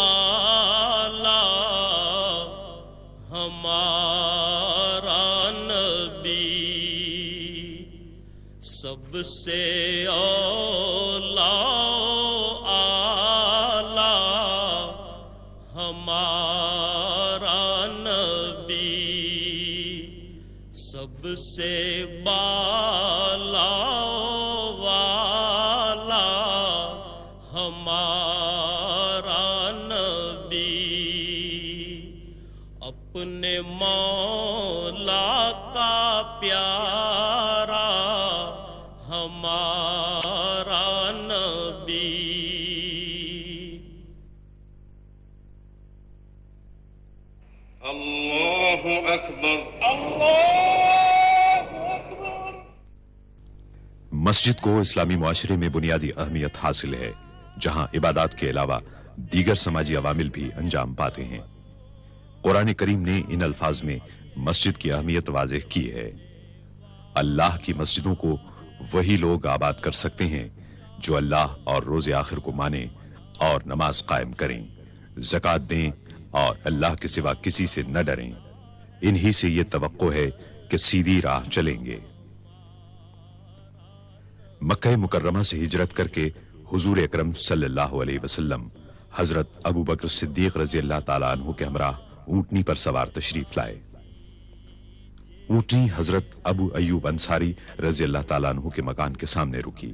آلہ ہمارا نبی سب سے اولا آلہ ہمارا نبی سب سے بالا والا ہمارا نبی اپنے مولا کا پیارا ہمارا نبی اللہ اکبر مسجد کو اسلامی معاشرے میں بنیادی اہمیت حاصل ہے، جہاں عبادات کے علاوہ دیگر سماجی عوامل بھی انجام پاتے ہیں۔ قرآن کریم نے ان الفاظ میں مسجد کی اہمیت واضح کی ہے۔ اللہ کی مسجدوں کو وہی لوگ آباد کر سکتے ہیں جو اللہ اور روز آخر کو مانیں اور نماز قائم کریں، زکوٰۃ دیں اور اللہ کے سوا کسی سے نہ ڈریں۔ انہی سے یہ توقع ہے کہ سیدھی راہ چلیں گے۔ مکہ مکرمہ سے ہجرت کر کے حضور اکرم صلی اللہ علیہ وسلم حضرت ابو بکر صدیق رضی اللہ تعالیٰ عنہ کے ہمراہ اونٹنی پر سوار تشریف لائے۔ اونٹنی حضرت ابو ایوب انصاری رضی اللہ تعالیٰ عنہ کے مکان کے سامنے رکی۔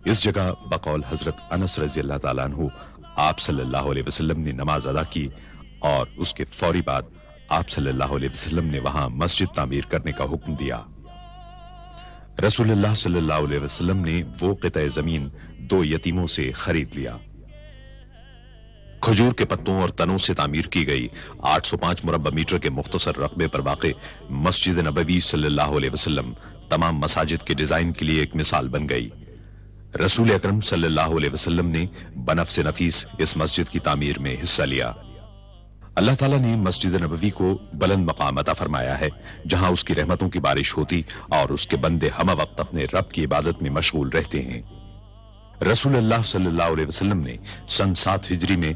اس جگہ بقول حضرت انس رضی اللہ تعالیٰ عنہ آپ صلی اللہ علیہ وسلم نے نماز ادا کی اور اس کے فوری بعد آپ صلی اللہ علیہ وسلم نے وہاں مسجد تعمیر کرنے کا حکم دیا۔ رسول اللہ صلی اللہ علیہ وسلم نے وہ قطع زمین 2 یتیموں سے خرید لیا۔ کھجور کے پتوں اور تنوں سے تعمیر کی گئی 805 مربع میٹر کے مختصر رقبے پر واقع مسجد نبوی صلی اللہ علیہ وسلم تمام مساجد کے ڈیزائن کے لیے ایک مثال بن گئی۔ رسول اکرم صلی اللہ علیہ وسلم نے بنفس نفیس اس مسجد کی تعمیر میں حصہ لیا۔ اللہ تعالیٰ نے مسجد نبوی کو بلند مقام عطا فرمایا ہے، جہاں اس کی رحمتوں کی بارش ہوتی اور اس کے بندے ہمہ وقت اپنے رب کی عبادت میں مشغول رہتے ہیں۔ رسول اللہ صلی اللہ علیہ وسلم نے سن 7 ہجری میں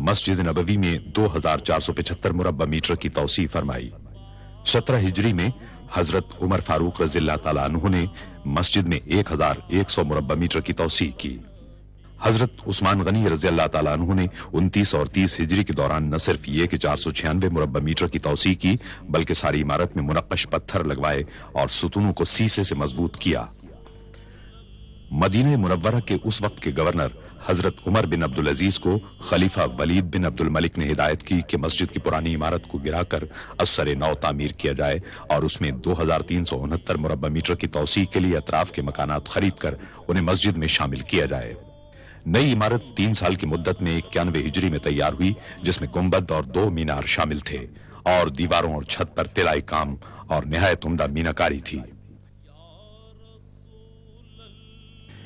مسجد نبوی میں 2475 مربع میٹر کی توسیع فرمائی۔ 17 ہجری میں حضرت عمر فاروق رضی اللہ تعالیٰ عنہ نے مسجد میں 1100 مربع میٹر کی توسیع کی۔ حضرت عثمان غنی رضی اللہ تعالیٰ عنہ نے 29 اور 30 ہجری کے دوران نہ صرف یہ کہ 496 مربع میٹر کی توسیع کی، بلکہ ساری عمارت میں منقش پتھر لگوائے اور ستونوں کو سیسے سے مضبوط کیا۔ مدینہ منورہ کے اس وقت کے گورنر حضرت عمر بن عبدالعزیز کو خلیفہ ولید بن عبد الملک نے ہدایت کی کہ مسجد کی پرانی عمارت کو گرا کر ازسر نو تعمیر کیا جائے اور اس میں 2369 مربع میٹر کی توسیع کے لیے اطراف کے مکانات خرید کر انہیں مسجد میں شامل کیا جائے۔ نئی عمارت 3 سال کی مدت میں 91 ہجری میں تیار ہوئی، جس میں گنبد اور 2 مینار شامل تھے اور دیواروں اور چھت پر طلائی کام اور نہایت عمدہ میناکاری تھی۔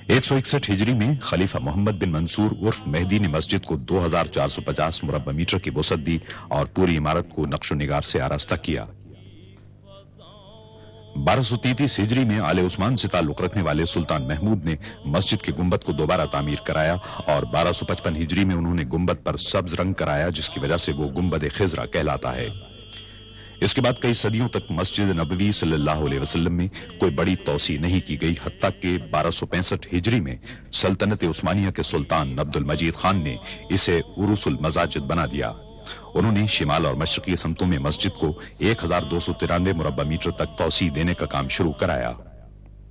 161 ہجری میں خلیفہ محمد بن منصور عرف مہدی نے مسجد کو 2450 مربع میٹر کی وسعت دی اور پوری عمارت کو نقش و نگار سے آراستہ کیا۔ 1233 ہجری میں آل عثمان سے تعلق رکھنے والے سلطان محمود نے مسجد کے گنبد کو دوبارہ تعمیر کرایا اور 1255 ہجری میں انہوں نے گنبد پر سبز رنگ کرایا، جس کی وجہ سے وہ گنبد خضرا کہلاتا ہے۔ اس کے بعد کئی صدیوں تک مسجد نبوی صلی اللہ علیہ وسلم میں کوئی بڑی توسیع نہیں کی گئی، حتیٰ کہ 1265 ہجری میں سلطنت عثمانیہ کے سلطان عبد المجید خان نے اسے عروس المساجد بنا دیا۔ انہوں نے شمال اور مشرقی سمتوں میں مسجد کو 1293 مربع میٹر تک توسیع دینے کا کام شروع کرایا۔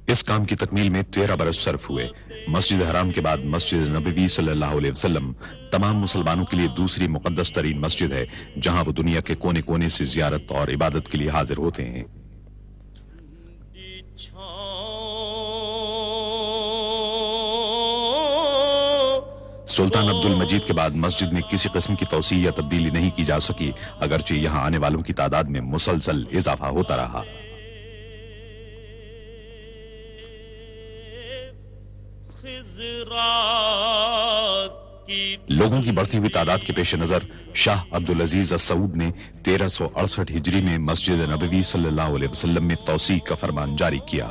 اس کام کی تکمیل میں 13 برس صرف ہوئے۔ مسجد حرام کے بعد مسجد نبوی صلی اللہ علیہ وسلم تمام مسلمانوں کے لیے دوسری مقدس ترین مسجد ہے، جہاں وہ دنیا کے کونے کونے سے زیارت اور عبادت کے لیے حاضر ہوتے ہیں۔ سلطان عبد المجید کے بعد مسجد میں کسی قسم کی توسیع یا تبدیلی نہیں کی جا سکی، اگرچہ یہاں آنے والوں کی تعداد میں مسلسل اضافہ ہوتا رہا۔ لوگوں کی بڑھتی ہوئی تعداد کے پیش نظر شاہ عبدالعزیز السعود نے 1368 ہجری میں مسجد نبوی صلی اللہ علیہ وسلم میں توسیع کا فرمان جاری کیا۔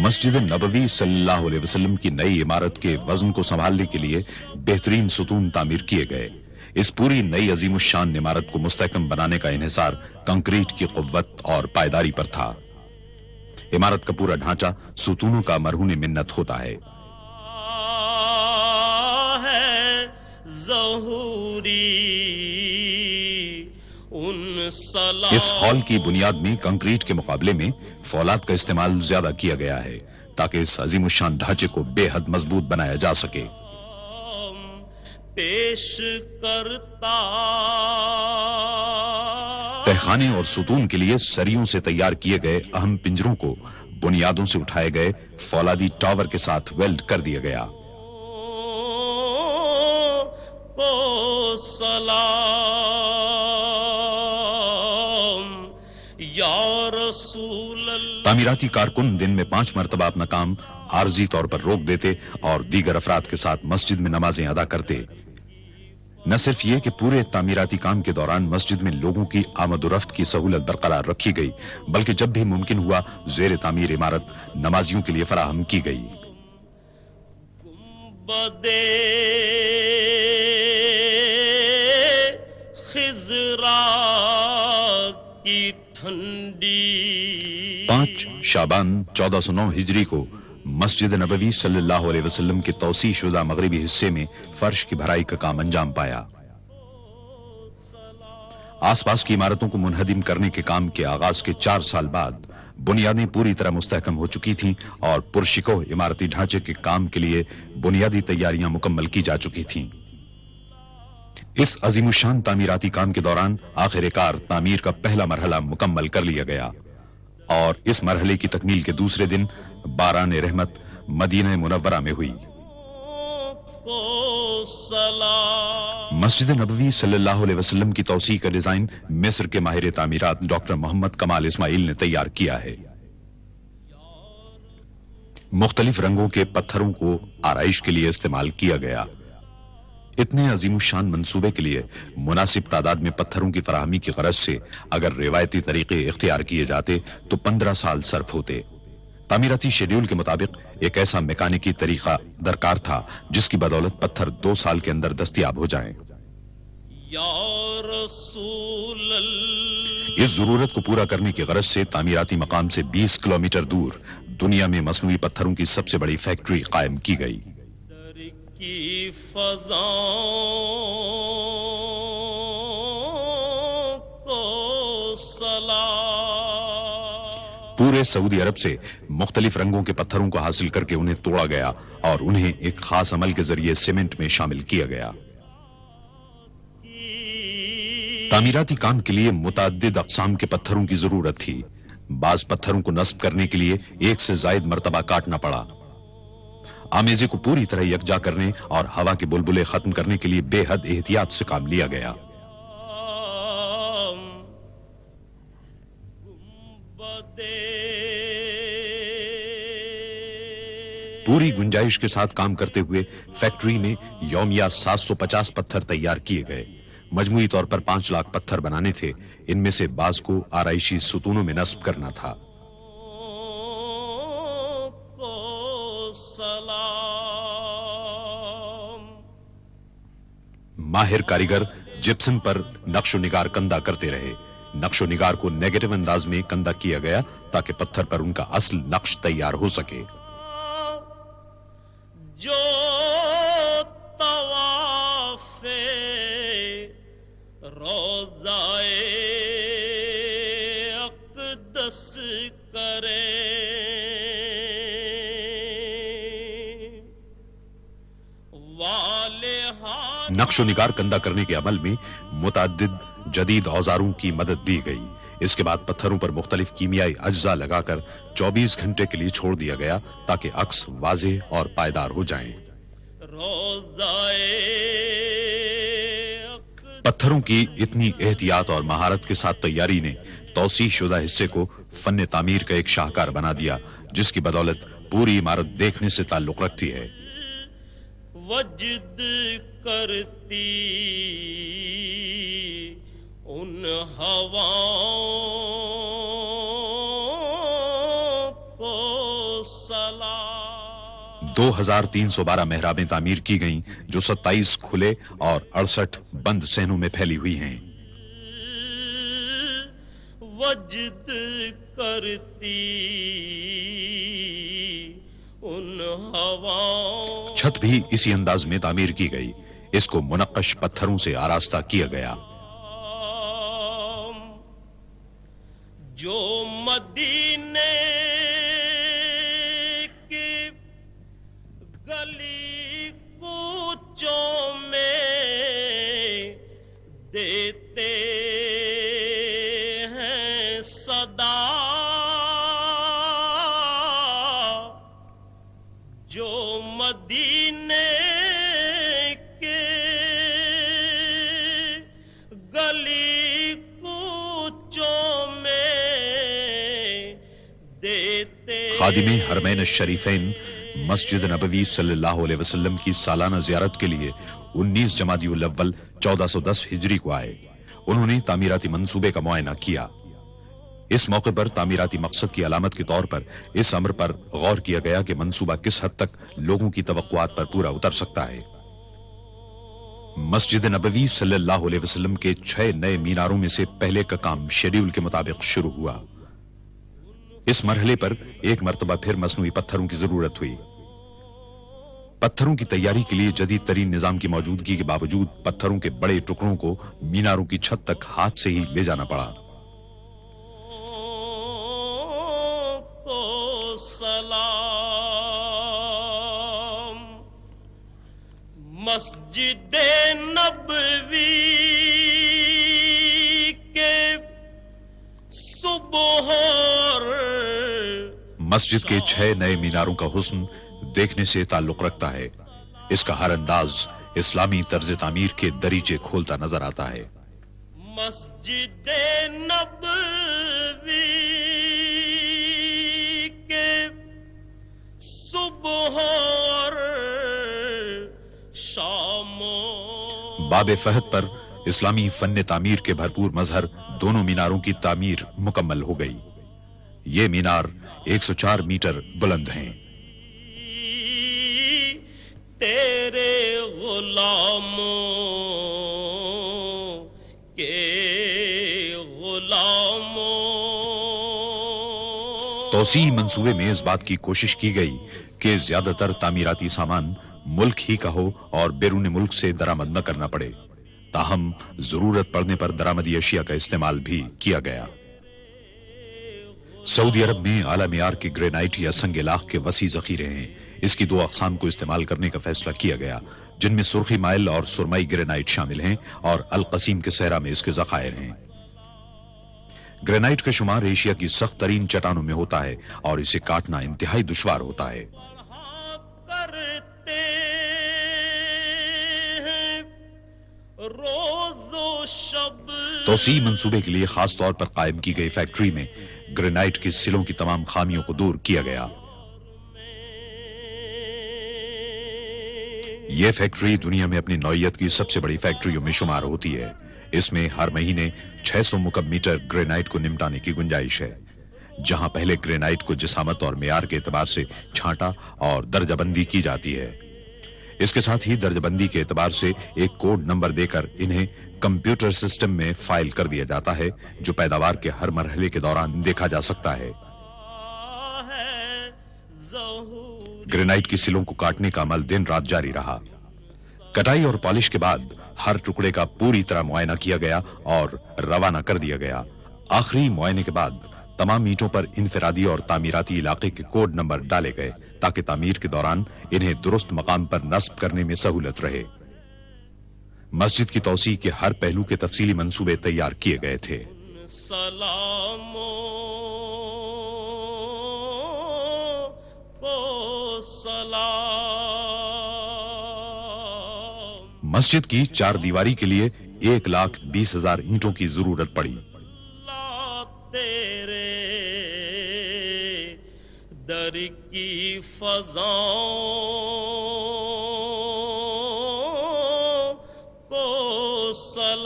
مسجد نبوی صلی اللہ علیہ وسلم کی نئی عمارت کے وزن کو سنبھالنے کے لیے بہترین ستون تعمیر کیے گئے. اس پوری نئی عظیم الشان عمارت کو مستحکم بنانے کا انحصار کنکریٹ کی قوت اور پائیداری پر تھا. عمارت کا پورا ڈھانچہ ستونوں کا مرہون منت ہوتا ہے. اس ہال کی بنیاد میں کنکریٹ کے مقابلے میں فولاد کا استعمال زیادہ کیا گیا ہے تاکہ اس عظیم الشان ڈھانچے کو بے حد مضبوط بنایا جا سکے. پیش کرتا تہخانے اور ستون کے لیے سریوں سے تیار کیے گئے اہم پنجروں کو بنیادوں سے اٹھائے گئے فولادی ٹاور کے ساتھ ویلڈ کر دیا گیا. کو سلام یا رسول اللہ. تعمیراتی کارکن دن میں 5 مرتبہ اپنا کام عارضی طور پر روک دیتے اور دیگر افراد کے ساتھ مسجد میں نمازیں ادا کرتے. نہ صرف یہ کہ پورے تعمیراتی کام کے دوران مسجد میں لوگوں کی آمد و رفت کی سہولت برقرار رکھی گئی بلکہ جب بھی ممکن ہوا زیر تعمیر عمارت نمازیوں کے لیے فراہم کی گئی. بدے خضرا کی ٹھنڈی 5 شعبان 1409 ہجری کو مسجد نبوی صلی اللہ علیہ وسلم کے توسیع شدہ مغربی حصے میں فرش کی بھرائی کا کام انجام پایا. آس پاس کی عمارتوں کو منہدم کرنے کے کام کے آغاز کے 4 سال بعد بنیادیں پوری طرح مستحکم ہو چکی تھیں اور پرشکو عمارتی ڈھانچے کے کام کے لیے بنیادی تیاریاں مکمل کی جا چکی تھیں. اس عظیم الشان تعمیراتی کام کے دوران آخر کار تعمیر کا پہلا مرحلہ مکمل کر لیا گیا اور اس مرحلے کی تکمیل کے دوسرے دن باران رحمت مدینہ منورہ میں ہوئی. مسجد نبوی صلی اللہ علیہ وسلم کی توسیع کا ڈیزائن مصر کے ماہر تعمیرات ڈاکٹر محمد کمال اسماعیل نے تیار کیا ہے. مختلف رنگوں کے پتھروں کو آرائش کے لیے استعمال کیا گیا. اتنے عظیم الشان منصوبے کے لیے مناسب تعداد میں پتھروں کی فراہمی کی غرض سے اگر روایتی طریقے اختیار کیے جاتے تو 15 سال صرف ہوتے. تعمیراتی شیڈیول کے مطابق ایک ایسا میکانیکی طریقہ درکار تھا جس کی بدولت پتھر 2 سال کے اندر دستیاب ہو جائیں. یا رسول اللہ. اس ضرورت کو پورا کرنے کی غرض سے تعمیراتی مقام سے 20 کلومیٹر دور دنیا میں مصنوعی پتھروں کی سب سے بڑی فیکٹری قائم کی گئی. کی فضاؤں کو سلام. پورے سعودی عرب سے مختلف رنگوں کے پتھروں کو حاصل کر کے انہیں توڑا گیا اور انہیں ایک خاص عمل کے ذریعے سیمنٹ میں شامل کیا گیا. تعمیراتی کام کے لیے متعدد اقسام کے پتھروں کی ضرورت تھی. بعض پتھروں کو نصب کرنے کے لیے 1 سے زائد مرتبہ کاٹنا پڑا. آمیزے کو پوری طرح یکجا کرنے اور ہوا کے بلبلے ختم کرنے کے لیے بے حد احتیاط سے کام لیا گیا. پوری گنجائش کے ساتھ کام کرتے ہوئے فیکٹری میں یومیہ 750 پتھر تیار کیے گئے. مجموعی طور پر 5 لاکھ پتھر بنانے تھے. ان میں سے بعض کو آرائشی ستونوں میں نصب کرنا تھا. ماہر کاریگر جپسن پر نقش و نگار کندہ کرتے رہے. نقش و نگار کو نیگیٹو انداز میں کندہ کیا گیا تاکہ پتھر پر ان کا اصل نقش تیار ہو سکے. جو طواف روضائے اقدس کرے نقش و نگار کندہ کرنے کے عمل میں متعدد جدید اوزاروں کی مدد دی گئی. اس کے بعد پتھروں پر مختلف کیمیائی اجزاء لگا کر 24 گھنٹے کے لیے چھوڑ دیا گیا تاکہ عکس واضح اور پائیدار ہو جائیں. پتھروں کی اتنی احتیاط اور مہارت کے ساتھ تیاری نے توسیع شدہ حصے کو فن تعمیر کا ایک شاہکار بنا دیا جس کی بدولت پوری عمارت دیکھنے سے تعلق رکھتی ہے. وجد کرتی ان ہواؤں 2312 محرابیں تعمیر کی گئیں جو 27 کھلے اور 68 بند صحنوں میں پھیلی ہوئی ہیں۔ وجد کرتی ان ہواؤں، چھت بھی اسی انداز میں تعمیر کی گئی، اس کو منقش پتھروں سے آراستہ کیا گیا۔ جو مدینے کی گلی کوچوں میں دیتے ہیں صدا، جو مدینے کے گلی کوچوں میں دیتے۔ خادم حرمین الشریفین مسجد نبوی صلی اللہ علیہ وسلم کی سالانہ زیارت کے لیے 19 جمادی الاول 1410 ہجری کو آئے۔ انہوں نے تعمیراتی منصوبے کا معائنہ کیا۔ اس موقع پر تعمیراتی مقصد کی علامت کے طور پر اس امر پر غور کیا گیا کہ منصوبہ کس حد تک لوگوں کی توقعات پر پورا اتر سکتا ہے۔ مسجد نبوی صلی اللہ علیہ وسلم کے 6 نئے میناروں میں سے پہلے کا کام شیڈیول کے مطابق شروع ہوا۔ اس مرحلے پر ایک مرتبہ پھر مصنوعی پتھروں کی ضرورت ہوئی۔ پتھروں کی تیاری کے لیے جدید ترین نظام کی موجودگی کے باوجود پتھروں کے بڑے ٹکڑوں کو میناروں کی چھت تک ہاتھ سے ہی لے جانا پڑا۔ سلام مسجد نبوی کے صبح اور مسجد کے 6 نئے میناروں کا حسن دیکھنے سے تعلق رکھتا ہے۔ اس کا ہر انداز اسلامی طرز تعمیر کے دریچے کھولتا نظر آتا ہے۔ مسجد نبوی کے صبح اور شام، باب فہد پر اسلامی فن تعمیر کے بھرپور مظہر دونوں میناروں کی تعمیر مکمل ہو گئی۔ یہ مینار 104 میٹر بلند ہیں۔ تیرے غلاموں کے غلاموں، توسیع منصوبے میں اس بات کی کوشش کی گئی کہ زیادہ تر تعمیراتی سامان ملک ہی کا ہو اور بیرون ملک سے درآمد نہ کرنا پڑے، تاہم ضرورت پڑنے پر درآمدی اشیاء کا استعمال بھی کیا گیا۔ سعودی عرب میں اعلیٰ معیار کے گرینائٹ یا سنگ لاخ کے وسیع ذخیرے ہیں۔ اس کی 2 اقسام کو استعمال کرنے کا فیصلہ کیا گیا، جن میں سرخی مائل اور سرمائی گرینائٹ شامل ہیں، اور القصیم کے صحرا میں اس کے ذخائر ہیں۔ گرینائٹ کا شمار ایشیا کی سخت ترین چٹانوں میں ہوتا ہے اور اسے کاٹنا انتہائی دشوار ہوتا ہے۔ کرتے ہیں روز و شب، توسیع منصوبے کے لیے خاص طور پر قائم کی گئی فیکٹری میں گرینائٹ کے سلوں کی تمام خامیوں کو دور کیا گیا۔ یہ فیکٹری دنیا میں اپنی نوعیت کی سب سے بڑی فیکٹریوں میں شمار ہوتی ہے۔ اس میں ہر مہینے 600 مکعب میٹر گرینائٹ کو نمٹانے کی گنجائش ہے۔ جہاں پہلے گرینائٹ کو جسامت اور معیار کے اعتبار سے چھانٹا اور درجہ بندی کی جاتی ہے، اس کے ساتھ ہی درجہ بندی کے اعتبار سے ایک کوڈ نمبر دے کر انہیں کمپیوٹر سسٹم میں فائل کر دیا جاتا ہے، جو پیداوار کے ہر مرحلے کے دوران دیکھا جا سکتا ہے۔ گرینائٹ کی سلوں کو کاٹنے کا عمل دن رات جاری رہا۔ کٹائی اور پالش کے بعد ہر ٹکڑے کا پوری طرح معائنہ کیا گیا اور روانہ کر دیا گیا۔ آخری معائنے کے بعد تمام اینٹوں پر انفرادی اور تعمیراتی علاقے کے کوڈ نمبر ڈالے گئے تاکہ تعمیر کے دوران انہیں درست مقام پر نصب کرنے میں سہولت رہے۔ مسجد کی توسیع کے ہر پہلو کے تفصیلی منصوبے تیار کیے گئے تھے۔ سلاموں کو سلام، مسجد کی 4 دیواری کے لیے 1,20,000 اینٹوں کی ضرورت پڑی۔ اللہ تیرے در کی فضاؤں کو سلام،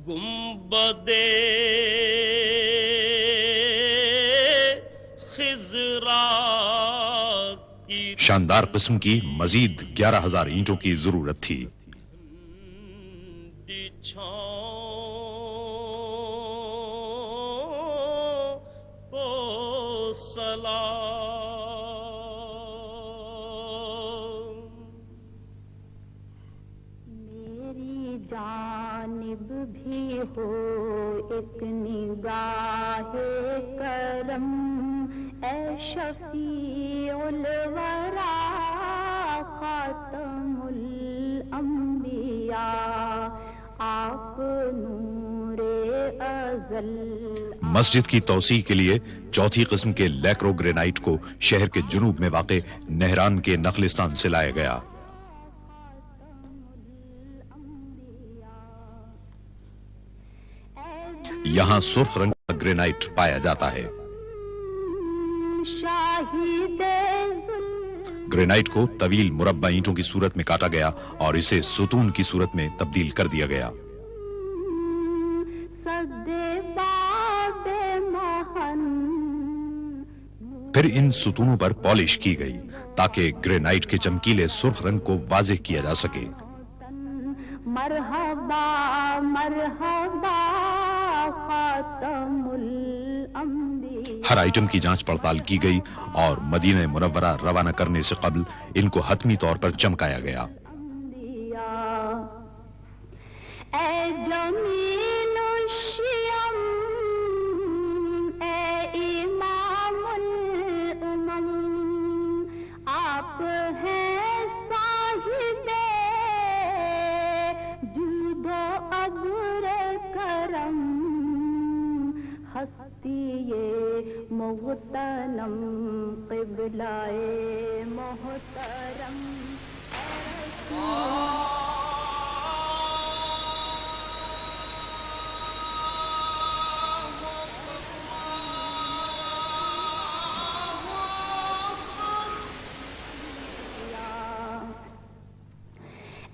گنبدِ جاندار قسم کی مزید 11,000 اینٹوں کی ضرورت تھی۔ کو سلام میری جانب بھی ہو ایک نگاہ کرم، اے شفیع الورا خاتم الانبیاء، آپ نور ازل۔ مسجد کی توسیع کے لیے چوتھی قسم کے لیکرو گرینائٹ کو شہر کے جنوب میں واقع نہران کے نخلستان سے لایا گیا۔ یہاں سرخ رنگ کا گرینائٹ پایا جاتا ہے۔ گرینائٹ کو طویل مربع اینٹوں کی صورت میں کاٹا گیا اور اسے ستون کی صورت میں تبدیل کر دیا گیا۔ پھر ان ستونوں پر پالش کی گئی تاکہ گرینائٹ کے چمکیلے سرخ رنگ کو واضح کیا جا سکے۔ مرحبا مرحبا خاتم الانبیاء۔ ہر آئٹم کی جانچ پڑتال کی گئی اور مدینہ منورہ روانہ کرنے سے قبل ان کو حتمی طور پر چمکایا گیا۔ اے جمیل الشیم، اے امام الامم، آپ ہیں صاحب جود و ابر کرم، ہستی محترم قبلہ محترم۔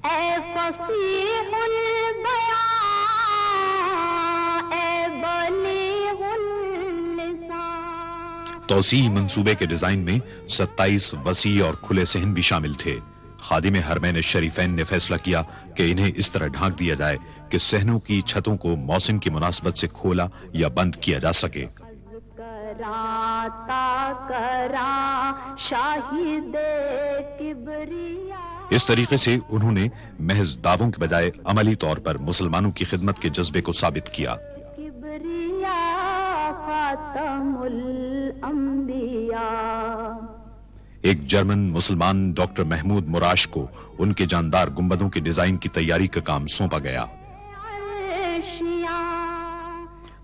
اے فصیح البیان، اے بلیغ اللسان۔ توسیع منصوبے کے ڈیزائن میں 27 وسیع اور کھلے صحن بھی شامل تھے۔ خادم حرمین الشریفین نے فیصلہ کیا کہ انہیں اس طرح ڈھانک دیا جائے کہ صحنوں کی چھتوں کو موسم کی مناسبت سے کھولا یا بند کیا جا سکے۔ اس طریقے سے انہوں نے محض دعووں کے بجائے عملی طور پر مسلمانوں کی خدمت کے جذبے کو ثابت کیا۔ ایک جرمن مسلمان ڈاکٹر محمود مراش کو ان کے جاندار گنبدوں کے ڈیزائن کی تیاری کا کام سونپا گیا۔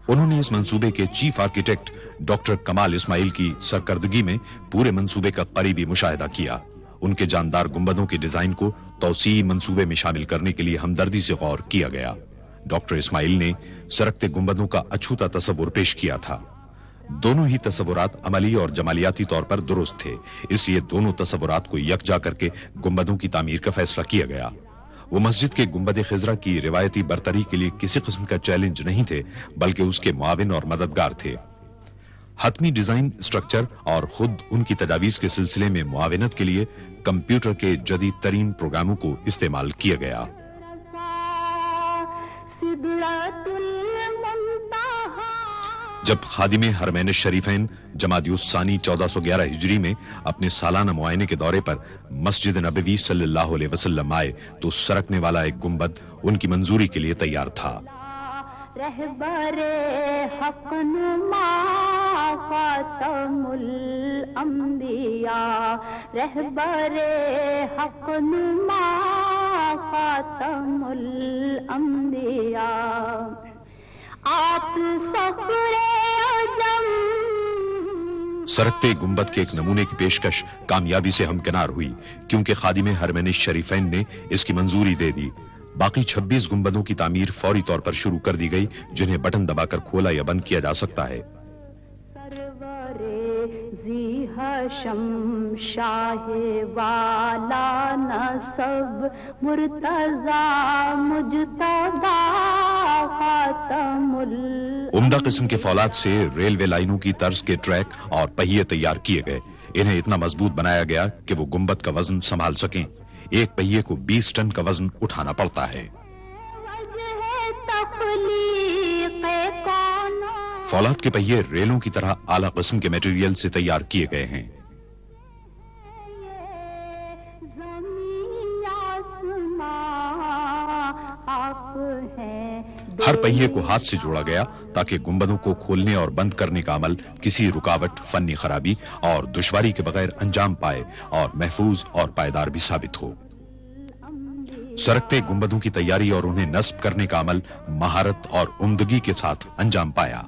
انہوں نے اس منصوبے کے چیف آرکیٹیکٹ ڈاکٹر کمال اسماعیل کی سرکردگی میں پورے منصوبے کا قریبی مشاہدہ کیا۔ ان کے جاندار گنبدوں کے ڈیزائن کو توسیع منصوبے میں شامل کرنے کے لیے ہمدردی سے غور کیا گیا۔ ڈاکٹر اسماعیل نے سرکتے گنبدوں کا اچھوتا تصور پیش کیا تھا۔ دونوں ہی تصورات عملی اور جمالیاتی طور پر درست تھے، اس لیے دونوں تصورات کو یکجا کر کے گنبدوں کی تعمیر کا فیصلہ کیا گیا۔ وہ مسجد کے گنبد خضرا کی روایتی برتری کے لیے کسی قسم کا چیلنج نہیں تھے، بلکہ اس کے معاون اور مددگار تھے۔ حتمی ڈیزائن اسٹرکچر اور خود ان کی تجاویز کے سلسلے میں معاونت کے لیے کمپیوٹر کے جدید ترین پروگراموں کو استعمال کیا گیا۔ جب خادم حرمین الشریفین جمادی الثانی 1411 ہجری میں اپنے سالانہ معائنے کے دورے پر مسجد نبوی صلی اللہ علیہ وسلم آئے تو سرکنے والا ایک گنبد ان کی منظوری کے لیے تیار تھا۔ رہبر حق نما خاتم الانبیاء، رہبر حق نما خاتم الانبیاء، آپ فخر عجم۔ سرکتے گنبد کے ایک نمونے کی پیشکش کامیابی سے ہمکنار ہوئی، کیونکہ خادم حرمین الشریفین نے اس کی منظوری دے دی۔ باقی 26 گنبدوں کی تعمیر فوری طور پر شروع کر دی گئی، جنہیں بٹن دبا کر کھولا یا بند کیا جا سکتا ہے۔ سرور ذی حشم شاہ والا نسب مرتضی مجتبی خاتم عمدہ قسم کے فولاد سے ریلوے لائنوں کی طرز کے ٹریک اور پہیے تیار کیے گئے۔ انہیں اتنا مضبوط بنایا گیا کہ وہ گنبد کا وزن سنبھال سکیں. ایک پہیے کو 20 ٹن کا وزن اٹھانا پڑتا ہے. فولاد کے پہیے ریلوں کی طرح اعلیٰ قسم کے میٹیریل سے تیار کیے گئے ہیں. ہر پہیے کو ہاتھ سے جوڑا گیا تاکہ گنبدوں کو کھولنے اور بند کرنے کا عمل کسی رکاوٹ، فنی خرابی اور دشواری کے بغیر انجام پائے اور محفوظ اور پائیدار بھی ثابت ہو. سرکتے گنبدوں کی تیاری اور انہیں نصب کرنے کا عمل مہارت اور عمدگی کے ساتھ انجام پایا.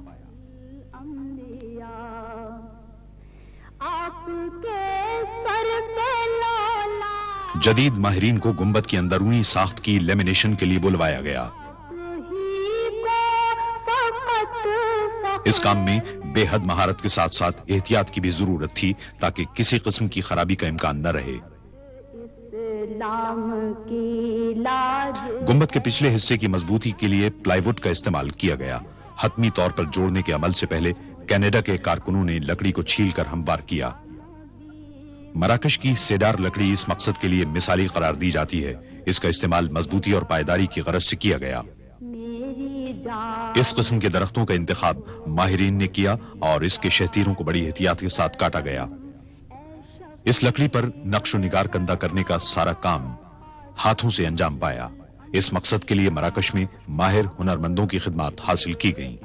جدید ماہرین کو گنبد کی اندرونی ساخت کی لیمینیشن کے لیے بلوایا گیا. اس کام میں بے حد مہارت کے ساتھ ساتھ احتیاط کی بھی ضرورت تھی تاکہ کسی قسم کی خرابی کا امکان نہ رہے. گنبد کے پچھلے حصے کی مضبوطی کے لیے پلائی ووڈ کا استعمال کیا گیا. حتمی طور پر جوڑنے کے عمل سے پہلے کینیڈا کے کارکنوں نے لکڑی کو چھیل کر ہموار کیا. مراکش کی سیڈار لکڑی اس مقصد کے لیے مثالی قرار دی جاتی ہے. اس کا استعمال مضبوطی اور پائیداری کی غرض سے کیا گیا. اس قسم کے درختوں کا انتخاب ماہرین نے کیا اور اس کے شہتیروں کو بڑی احتیاط کے ساتھ کاٹا گیا. اس لکڑی پر نقش و نگار کندہ کرنے کا سارا کام ہاتھوں سے انجام پایا. اس مقصد کے لیے مراکش میں ماہر ہنرمندوں کی خدمات حاصل کی گئیں.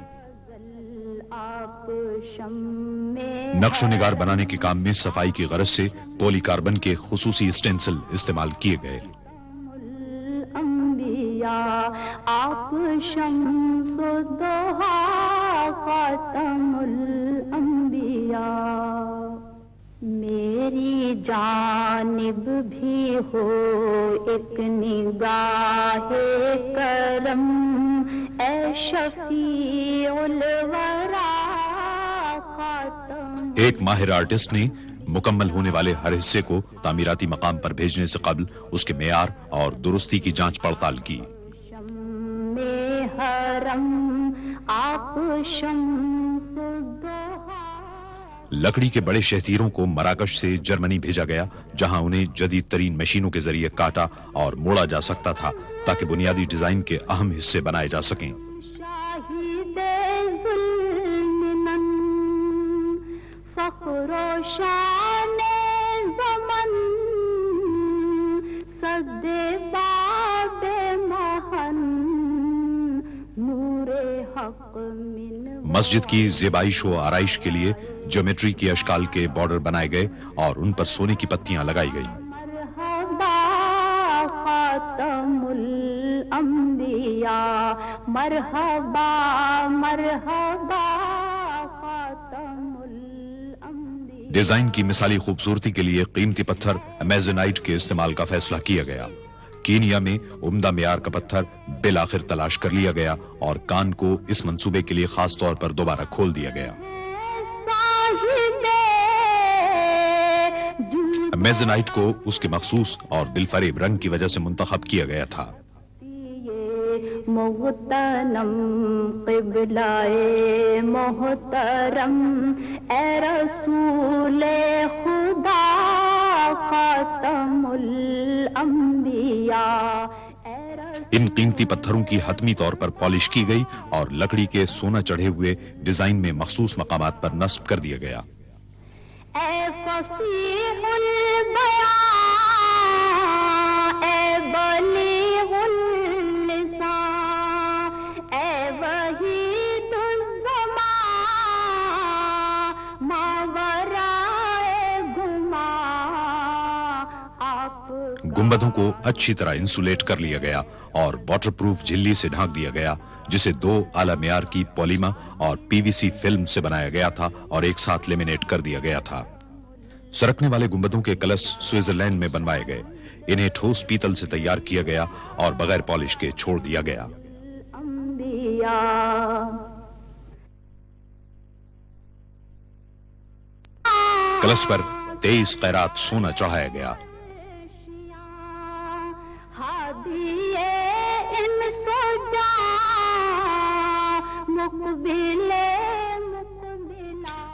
نقش و نگار بنانے کے کام میں صفائی کی غرض سے پولی کاربن کے خصوصی اسٹینسل استعمال کیے گئے. آپ شمس الضحیٰ خاتم الانبیاء. میری جانب بھی ہو ایک نگاہ کرم اے شفیع الورا خاتم. ایک ماہر آرٹسٹ نے مکمل ہونے والے ہر حصے کو تعمیراتی مقام پر بھیجنے سے قبل اس کے معیار اور درستی کی جانچ پڑتال کی. لکڑی کے بڑے شہتیروں کو مراکش سے جرمنی بھیجا گیا جہاں انہیں جدید ترین مشینوں کے ذریعے کاٹا اور موڑا جا سکتا تھا تاکہ بنیادی ڈیزائن کے اہم حصے بنائے جا سکیں. مسجد کی زیبائش و آرائش کے لیے جیومیٹری کے اشکال کے بارڈر بنائے گئے اور ان پر سونے کی پتیاں لگائی گئیں. خاتم الانبیاء مرحبا مرحبا خاتم الانبیاء. ڈیزائن کی مثالی خوبصورتی کے لیے قیمتی پتھر امیزونائٹ کے استعمال کا فیصلہ کیا گیا. کینیا میں عمدہ معیار کا پتھر بالآخر تلاش کر لیا گیا اور کان کو اس منصوبے کے لیے خاص طور پر دوبارہ کھول دیا گیا. میزنائٹ کو اس کے مخصوص اور دلفریب رنگ کی وجہ سے منتخب کیا گیا تھا. محترم قبلہ محترم اے رسول خدا خاتم الانبیاء. ان قیمتی پتھروں کی حتمی طور پر پالش کی گئی اور لکڑی کے سونا چڑھے ہوئے ڈیزائن میں مخصوص مقامات پر نصب کر دیا گیا. اے فصیح البیان اے بلیغ اللسان اے وحید الزمان ماورائے گمان. آپ گنبدوں کو اچھی طرح انسولیٹ کر لیا گیا اور واٹر پروف جھلی سے ڈھانک دیا گیا جسے 2 اعلی معیار کی پولیما اور پی وی سی فلم سے بنایا گیا تھا اور ایک ساتھ لیمینیٹ کر دیا گیا تھا. سرکنے والے گنبدوں کے کلش سوئٹزرلینڈ میں بنوائے گئے. انہیں ٹھوس پیتل سے تیار کیا گیا اور بغیر پالش کے چھوڑ دیا گیا. کلش پر 23 قیرات سونا چڑھایا گیا.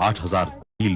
8000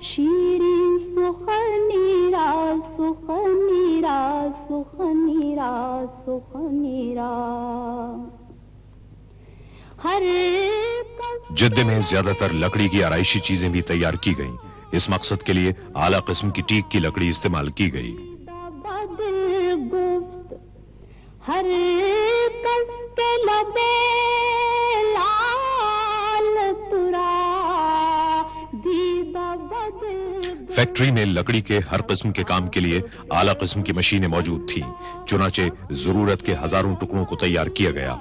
شیرین سخنی را سخنی را سخنی را سخنی را ہر جدے میں زیادہ تر لکڑی کی آرائشی چیزیں بھی تیار کی گئیں. اس مقصد کے لیے اعلیٰ قسم کی ٹیک کی لکڑی استعمال کی گئی. ہر کس کے لبے لال ترا دیدہ بدل. فیکٹری میں لکڑی کے ہر قسم کے کام کے لیے اعلیٰ قسم کی مشینیں موجود تھیں. چنانچہ ضرورت کے ہزاروں ٹکڑوں کو تیار کیا گیا.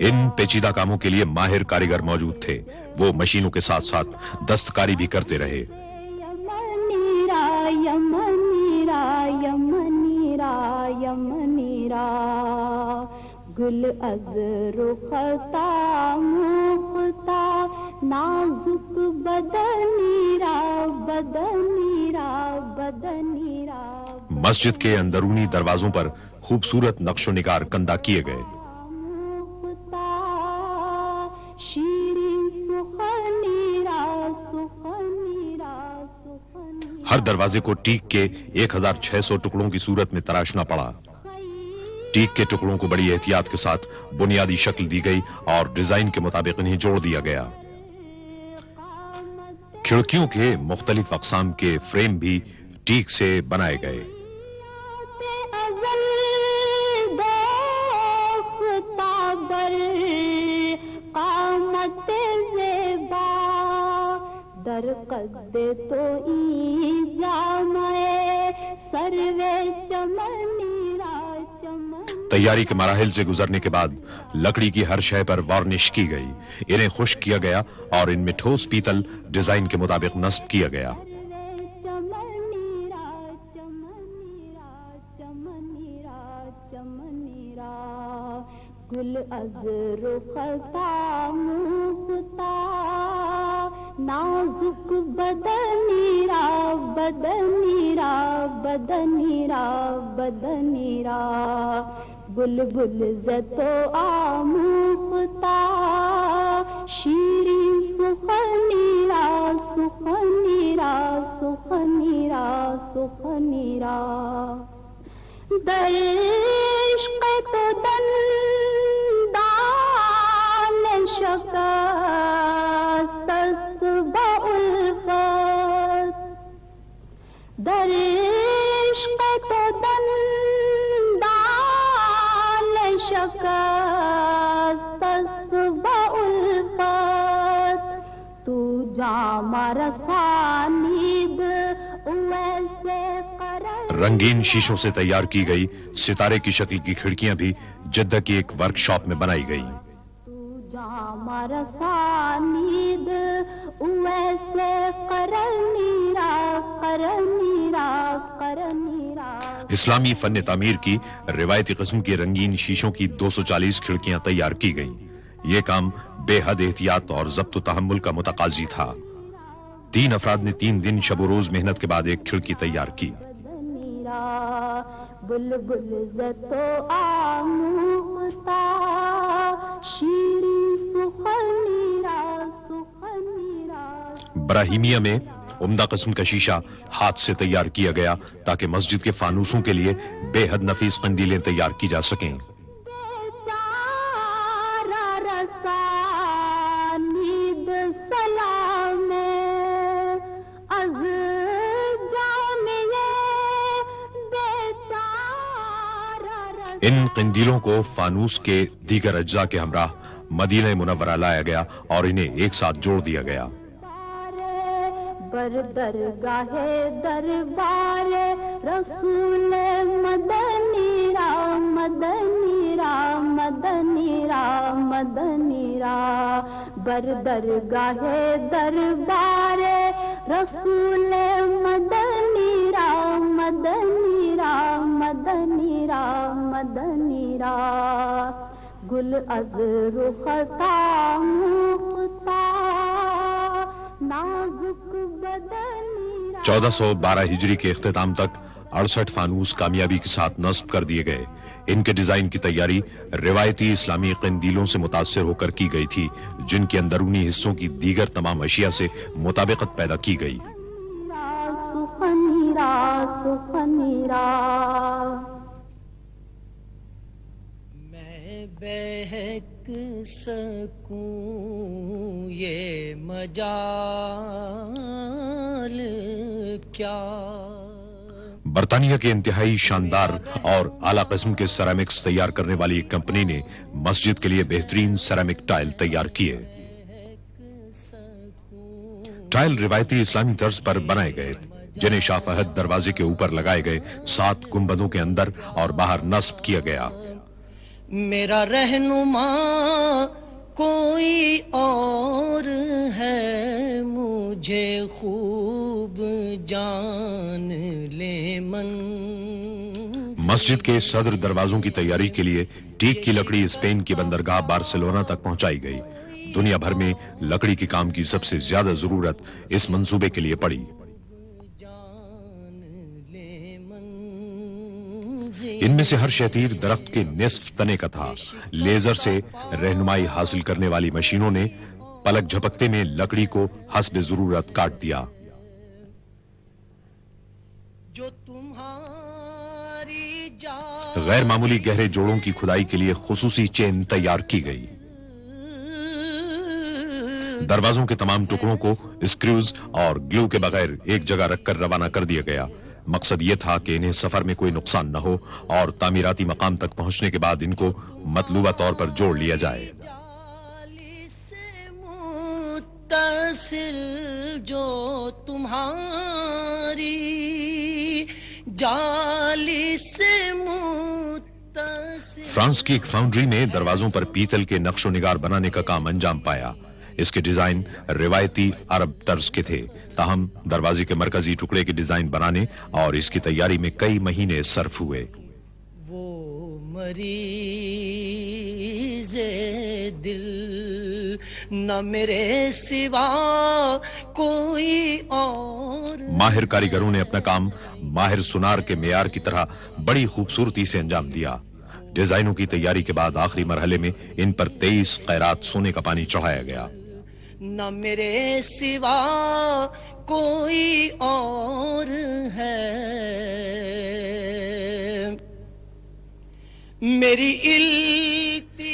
ان پیچیدہ کاموں کے لیے ماہر کاریگر موجود تھے. وہ مشینوں کے ساتھ ساتھ دستکاری بھی کرتے رہے. گل از رختا مختا نازک بدنی را بدنی را بدنی را. مسجد کے اندرونی دروازوں پر خوبصورت نقش و نگار کندہ کیے گئے. ہر دروازے کو ٹیک کے 1600 ٹکڑوں کی صورت میں تراشنا پڑا. ٹیک کے ٹکڑوں کو بڑی احتیاط کے ساتھ بنیادی شکل دی گئی اور ڈیزائن کے مطابق انہیں جوڑ دیا گیا. کھڑکیوں کے مختلف اقسام کے فریم بھی ٹیک سے بنائے گئے. در قد تو ای جامعے سروے چمنی را چمن. تیاری کے مراحل سے گزرنے کے بعد لکڑی کی ہر شے پر وارنش کی گئی. انہیں خشک کیا گیا اور ان میں ٹھوس پیتل ڈیزائن کے مطابق نصب کیا گیا. چمنی را چمنی را چمنی را چمنی را گل از رختا مختا نازک بدنی را بدنی را بدنی را بدنی را بلبل زتو آموختا شیرین سخنی را سخنی را سخنی را سخنی را. در عشق تو دندان شکست است با الفت. در عشق تو دندان شکست است با الفت. تو جام رسانید ویسے قرار. رنگین شیشوں سے تیار کی گئی ستارے کی شکل کی کھڑکیاں بھی جدہ کی ایک ورک شاپ میں بنائی گئی. جام رسانید ویسے قرنی را قرنی را قرنی را. اسلامی فن تعمیر کی روایتی قسم کی رنگین شیشوں کی 240 کھڑکیاں تیار کی گئیں. یہ کام بے حد احتیاط اور ضبط و تحمل کا متقاضی تھا. 3 افراد نے 3 دن شب و روز محنت کے بعد ایک کھڑکی تیار کی. بلبل زتو آموختا شیرین سخنی را سخنی را. براہیمیہ میں عمدہ قسم کا شیشہ ہاتھ سے تیار کیا گیا تاکہ مسجد کے فانوسوں کے لیے بے حد نفیس قندیلیں تیار کی جا سکیں. ان قندیلوں کو فانوس کے دیگر اجزاء کے ہمراہ مدینہ منورہ لایا گیا اور انہیں ایک ساتھ جوڑ دیا گیا. بر درگاہ دربار رسول مدنی را مدنی را مدنی را مدنی را. بر درگاہ دربار رسول مدنی را مدنی را مدنی را مدنی را. گل از رختا مختا نازک بدنی را. 1412 ہجری کے اختتام تک 68 فانوس کامیابی کے ساتھ نصب کر دیے گئے۔ ان کے ڈیزائن کی تیاری روایتی اسلامی قندیلوں سے متاثر ہو کر کی گئی تھی، جن کے اندرونی حصوں کی دیگر تمام اشیاء سے مطابقت پیدا کی گئی۔ میں بہک سکوں یہ مجال کیا۔ برطانیہ کے انتہائی شاندار اور اعلیٰ قسم کے سیرامکس تیار کرنے والی ایک کمپنی نے مسجد کے لیے بہترین سیرامک ٹائل تیار کیے۔ ٹائل روایتی اسلامی طرز پر بنائے گئے، جنہیں شاہ فہد دروازے کے اوپر لگائے گئے 7 گنبدوں کے اندر اور باہر نصب کیا گیا۔ میرا رہنما کوئی اور ہے، مجھے خوب جان لے من۔ مسجد کے صدر دروازوں کی تیاری کے لیے ٹیک کی لکڑی اسپین کی بندرگاہ بارسلونا تک پہنچائی گئی۔ دنیا بھر میں لکڑی کے کام کی سب سے زیادہ ضرورت اس منصوبے کے لیے پڑی۔ ان میں سے ہر شتیر درخت کے نصف تنے کا تھا۔ لیزر سے رہنمائی حاصل کرنے والی مشینوں نے پلک جھپکتے میں لکڑی کو حسب ضرورت کاٹ دیا۔ جو تمہاری غیر معمولی گہرے جوڑوں کی کھدائی کے لیے خصوصی چین تیار کی گئی۔ دروازوں کے تمام ٹکڑوں کو اسکریوز اور گلو کے بغیر ایک جگہ رکھ کر روانہ کر دیا گیا۔ مقصد یہ تھا کہ انہیں سفر میں کوئی نقصان نہ ہو اور تعمیراتی مقام تک پہنچنے کے بعد ان کو مطلوبہ طور پر جوڑ لیا جائے۔ متصل جو تمہاری جالی سے متصل۔ فرانس کی ایک فاؤنڈری نے دروازوں پر پیتل کے نقش و نگار بنانے کا کام انجام پایا۔ اس کے ڈیزائن روایتی عرب طرز کے تھے، تاہم دروازے کے مرکزی ٹکڑے کے ڈیزائن بنانے اور اس کی تیاری میں کئی مہینے صرف ہوئے۔ وہ مریض دل نہ میرے سوا کوئی اور۔ ماہر کاریگروں نے اپنا کام ماہر سونار کے معیار کی طرح بڑی خوبصورتی سے انجام دیا۔ ڈیزائنوں کی تیاری کے بعد آخری مرحلے میں ان پر 23 قیرات سونے کا پانی چڑھایا گیا۔ نہ میرے سوا کوئی اور ہے، میری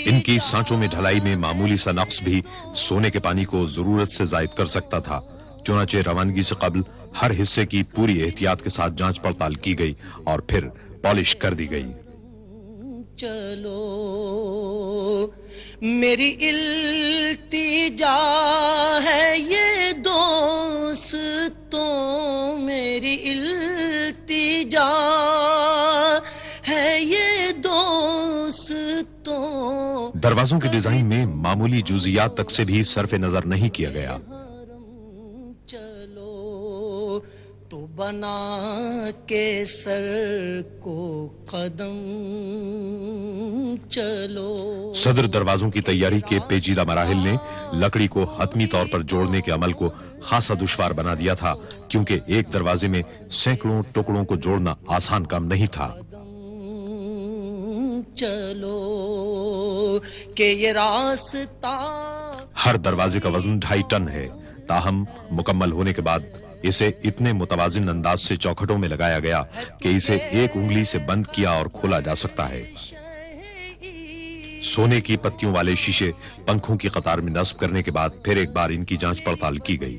ان کی سانچوں میں ڈھلائی میں معمولی سا نقص بھی سونے کے پانی کو ضرورت سے زائد کر سکتا تھا۔ چنانچہ روانگی سے قبل ہر حصے کی پوری احتیاط کے ساتھ جانچ پڑتال کی گئی اور پھر پالش کر دی گئی۔ چلو میری التجا ہے یہ دوستوں، میری التجا ہے یہ دوستوں۔ دروازوں کے ڈیزائن میں معمولی جزیات تک سے بھی صرف نظر نہیں کیا گیا۔ چلو تو بنا کے سر کو قدم چلو۔ صدر دروازوں کی تیاری کے پیچیدہ مراحل نے لکڑی کو حتمی طور پر جوڑنے کے عمل کو خاصا دشوار بنا دیا تھا، کیونکہ ایک دروازے میں سینکڑوں ٹکڑوں کو جوڑنا آسان کام نہیں تھا۔ چلو کہ یہ راستہ ہر دروازے کا وزن 2.5 ٹن ہے، تاہم مکمل ہونے کے بعد اسے اتنے متوازن انداز سے چوکھٹوں میں لگایا گیا کہ اسے ایک انگلی سے بند کیا اور کھولا جا سکتا ہے۔ سونے کی پتیوں والے شیشے پنکھوں کی قطار میں نصب کرنے کے بعد پھر ایک بار ان کی جانچ پڑتال کی گئی۔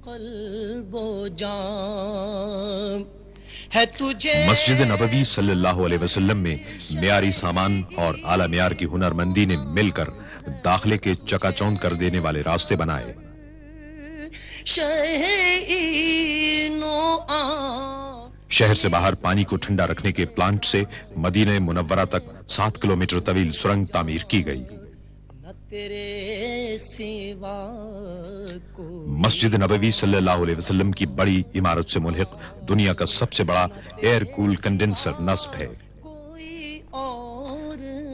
قلب و جان ہے تجھے۔ مسجد نبوی صلی اللہ علیہ وسلم میں معیاری سامان اور اعلیٰ معیار کی ہنرمندی نے مل کر داخلے کے چکا چوند کر دینے والے راستے بنائے۔ شہر سے باہر پانی کو ٹھنڈا رکھنے کے پلانٹ سے مدینہ منورہ تک 7 کلومیٹر طویل سرنگ تعمیر کی گئی۔ مسجد نبوی صلی اللہ علیہ وسلم کی بڑی عمارت سے ملحق دنیا کا سب سے بڑا ایئر کول کنڈینسر نصب ہے۔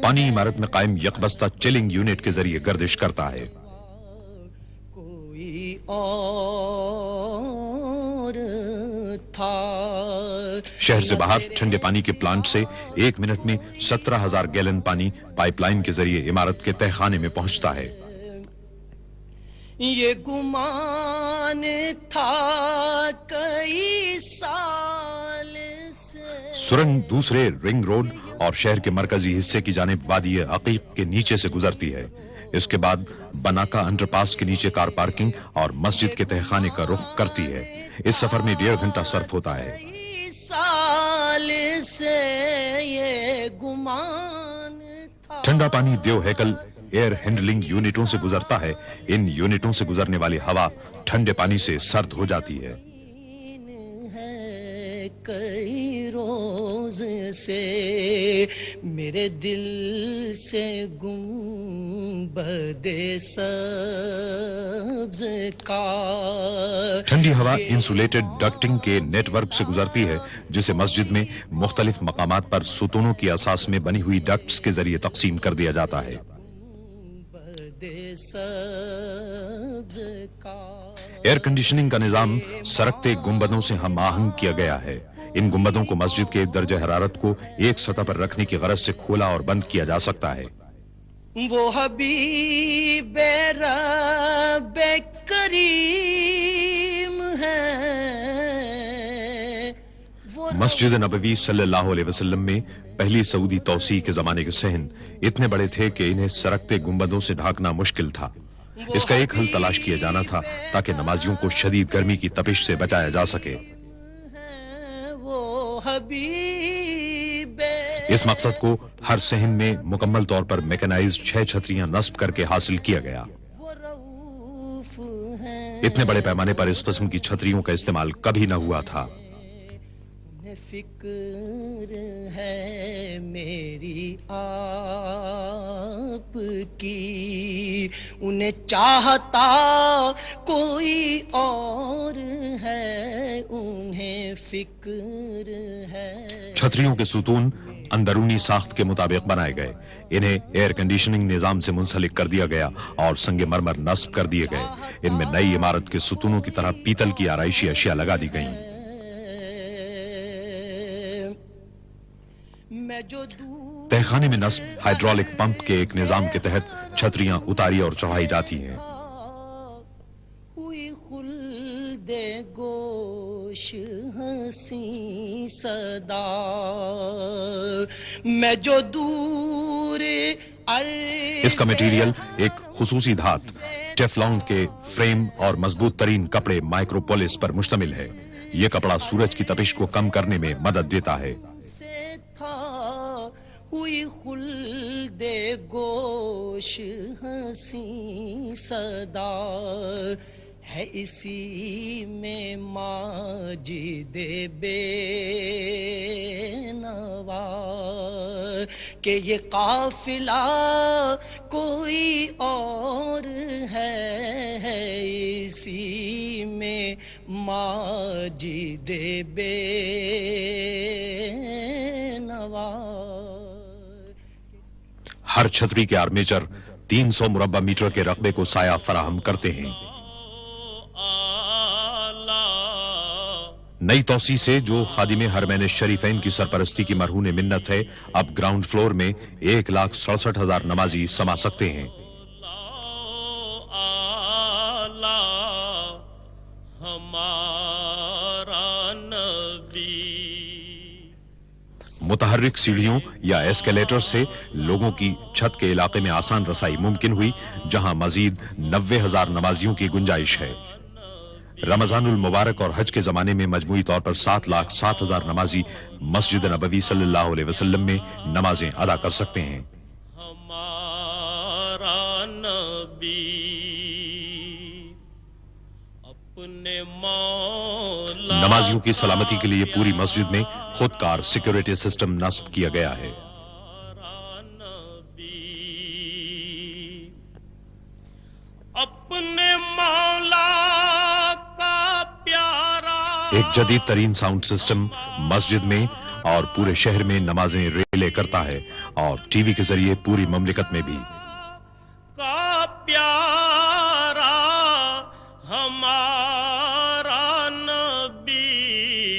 پانی عمارت میں قائم یکبستہ چلنگ یونٹ کے ذریعے گردش کرتا ہے۔ کوئی اور تھا. شہر سے باہر ٹھنڈے پانی کے پلانٹ سے 1 منٹ میں 17,000 گیلن پانی پائپ لائن کے ذریعے عمارت کے تہخانے میں پہنچتا ہے. یہ گمان تھا کئی سال سے. سرنگ دوسرے رنگ روڈ اور شہر کے مرکزی حصے کی جانب وادی عقیق کے نیچے سے گزرتی ہے. اس کے بعد بناکا انڈر پاس کے نیچے کار پارکنگ اور مسجد کے تہخانے کا رخ کرتی ہے. اس سفر میں 1.5 گھنٹہ صرف ہوتا ہے. کئی سال سے یہ گمان تھا. ٹھنڈا پانی دیو ہیکل ایئر ہینڈلنگ یونٹوں سے گزرتا ہے. ان یونٹوں سے گزرنے والی ہوا ٹھنڈے پانی سے سرد ہو جاتی ہے. کئی روز سے میرے دل سے گنبد سبز کا. ٹھنڈی ہوا انسولیٹڈ ڈکٹنگ کے نیٹ ورک سے گزرتی ہے جسے مسجد میں مختلف مقامات پر ستونوں کی اساس میں بنی ہوئی ڈکٹس کے ذریعے تقسیم کر دیا جاتا ہے. ایئر کنڈیشننگ کا نظام سرکتے گنبدوں سے ہم آہنگ کیا گیا ہے. ان گنبدوں کو مسجد کے درجہ حرارت کو ایک سطح پر رکھنے کی غرض سے کھولا اور بند کیا جا سکتا ہے. وہ حبیب رب کریم ہے. مسجد نبوی صلی اللہ علیہ وسلم میں پہلی سعودی توسیع کے زمانے کے صحن اتنے بڑے تھے کہ انہیں سرکتے گنبدوں سے ڈھانکنا مشکل تھا. اس کا ایک حل تلاش کیا جانا تھا تاکہ نمازیوں کو شدید گرمی کی تپش سے بچایا جا سکے. اس مقصد کو ہر صحن میں مکمل طور پر میکنائزڈ 6 چھتریاں نصب کر کے حاصل کیا گیا. اتنے بڑے پیمانے پر اس قسم کی چھتریوں کا استعمال کبھی نہ ہوا تھا. فکر ہے میری آپ کی, انہیں چاہتا کوئی اور ہے, انہیں فکر ہے. چھتریوں کے ستون اندرونی ساخت کے مطابق بنائے گئے. انہیں ایئر کنڈیشننگ نظام سے منسلک کر دیا گیا اور سنگ مرمر نصب کر دیے گئے. ان میں نئی عمارت کے ستونوں کی طرح پیتل کی آرائشی اشیاء لگا دی گئیں. تہخانے میں نصب ہائیڈرولک پمپ کے ایک نظام کے تحت چھتریاں اتاری اور چڑھائی جاتی ہیں. ہوئی خلد گوش ہنسی صدا, میں جو دور اس کا میٹیریل ایک خصوصی دھات ٹیفلون کے فریم اور مضبوط ترین کپڑے مائکروپولس پر مشتمل ہے. یہ کپڑا سورج کی تپش کو کم کرنے میں مدد دیتا ہے. ہوئی خلد گوش ہنسی صدا, ہے اسی میں ماجد بے نوا, کہ یہ قافلہ کوئی اور ہے, اسی میں ماجد بے نوا. ہر چھتری کے آرمیچر 300 مربع میٹر کے رقبے کو سایہ فراہم کرتے ہیں. نئی توسیع سے جو خادم حرمین شریفین کی سرپرستی کی مرہون منت ہے, اب گراؤنڈ فلور میں 1,67,000 نمازی سما سکتے ہیں. متحرک سیڑھیوں یا ایسکیلیٹر سے لوگوں کی چھت کے علاقے میں آسان رسائی ممکن ہوئی, جہاں مزید 90,000 نمازیوں کی گنجائش ہے. رمضان المبارک اور حج کے زمانے میں مجموعی طور پر 7,07,000 نمازی مسجد نبوی صلی اللہ علیہ وسلم میں نمازیں ادا کر سکتے ہیں. ہمارا نبی اپنے مولا, نمازیوں کی سلامتی کے لیے پوری مسجد میں خود کار سیکیورٹی سسٹم نصب کیا گیا ہے. اپنے مولا کا پیارا ایک جدید ترین ساؤنڈ سسٹم مسجد میں اور پورے شہر میں نمازیں ریلے کرتا ہے, اور ٹی وی کے ذریعے پوری مملکت میں بھی. کا پیارا ہمارا نبی